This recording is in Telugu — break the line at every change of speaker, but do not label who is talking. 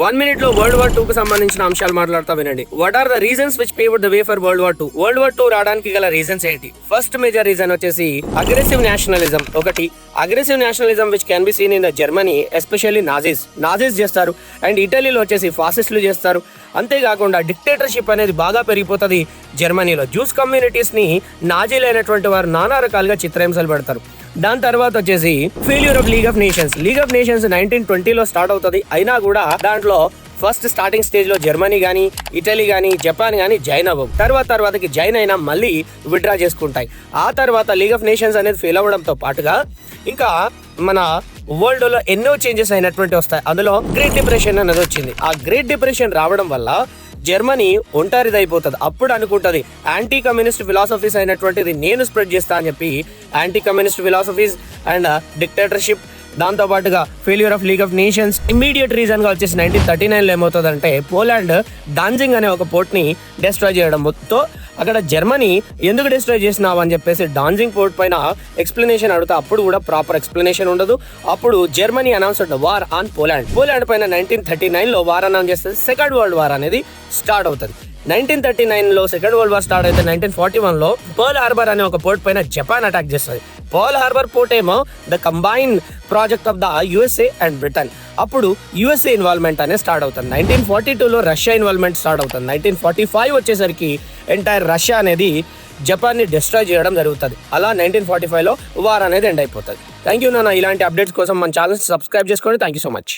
1 minute లో వరల్డ్ వార్ 2 కు సంబంధించిన అంశాలు మాట్లాడతా వినండి. What are the reasons which paved the way for world war 2? World war 2 రావడానికి గల రీజన్స్ ఏంటి? ఫస్ట్ మేజర్ రీజన్ వచ్చేసి అగ్రెసివ్ నేషనలిజం. ఒకటి aggressive nationalism which can be seen in the Germany, especially Nazis చేస్తారు. అండ్ ఇటలీలో వచ్చేసి ఫాసిస్టులు చేస్తారు. అంతేకాకుండా డిక్టేటర్షిప్ అనేది బాగా పెరిగిపోతుంది జర్మనీలో. జ్యూస్ కమ్యూనిటీస్ ని నాజీలైనటువంటి వారు నానా రకాలుగా చిత్రహింసలు పెడతారు. దాని తర్వాత వచ్చేసి failure of League of Nations. 1920లో స్టార్ట్ అవుతుంది. అయినా కూడా దాంట్లో ఫస్ట్ స్టార్టింగ్ స్టేజ్ లో జర్మనీ గానీ, ఇటలీ గానీ, జపాన్ గానీ జాయిన్ అవ్వవు. తర్వాతకి జాయిన్ అయినా మళ్ళీ విత్డ్రా చేసుకుంటాయి. ఆ తర్వాత లీగ్ ఆఫ్ నేషన్స్ అనేది ఫెయిల్ అవ్వడంతో పాటుగా ఇంకా మన వరల్డ్ లో ఎన్నో చేంజెస్ అయినటువంటి వస్తాయి. అందులో గ్రేట్ డిప్రెషన్ అనేది వచ్చింది. ఆ గ్రేట్ డిప్రెషన్ రావడం వల్ల జర్మనీ ఒంటారిదైపోతుంది. అప్పుడు అనుకుంటుంది యాంటీ కమ్యూనిస్ట్ ఫిలాసఫీస్ అయినటువంటిది నేను స్ప్రెడ్ చేస్తా అని చెప్పి anti communist philosophies and dictatorship, దాంతో పాటుగా failure of League of nations. Immediate reason గా వచ్చేసి 1939లో ఏమవుతుందంటే పోలాండ్ డాన్జింగ్ అనే ఒక పోర్ట్ ని డిస్ట్రాయ్ చేయడం. మొత్తం అక్కడ జర్మనీ ఎందుకు డిస్ట్రాయ్ చేసినావు అని చెప్పేసి డాన్జింగ్ పోర్ట్ పైన ఎక్స్ప్లెనేషన్ అడుగుతా. అప్పుడు కూడా ప్రాపర్ ఎక్స్ప్లెనేషన్ ఉండదు. అప్పుడు Germany announced war on Poland పైన 1939లో వార్ అనౌన్స్ చేస్తే సెకండ్ వరల్డ్ వార్ అనేది స్టార్ట్ అవుతుంది. 1939లో సెకండ్ వరల్డ్ వార్ స్టార్ట్ అయితే 1941లో పర్ల్ హార్బర్ అనే ఒక పోర్ట్ పైన జపాన్ అటాక్ చేస్తుంది. పర్ల్ హార్బర్ పోర్ట్ ఏమో the combine project of the USA and Britain. అప్పుడు యుఎస్ఏ ఇన్వాల్వ్మెంట్ అనేది స్టార్ట్ అవుతుంది. 1942లో రష్యా ఇన్వాల్వ్మెంట్ స్టార్ట్ అవుతుంది. 1945 వచ్చేసరికి ఎంటైర్ రష్యా అనేది జపాన్ని డిస్ట్రాయ్ చేయడం జరుగుతుంది. అలా 1945లో వార్ అనేది ఎండ్ అయిపోతుంది. థ్యాంక్ యూ నాన్న. ఇలాంటి అప్డేట్స్ కోసం మన ఛానల్ సబ్స్క్రైబ్ చేసుకోండి. Thank you so much.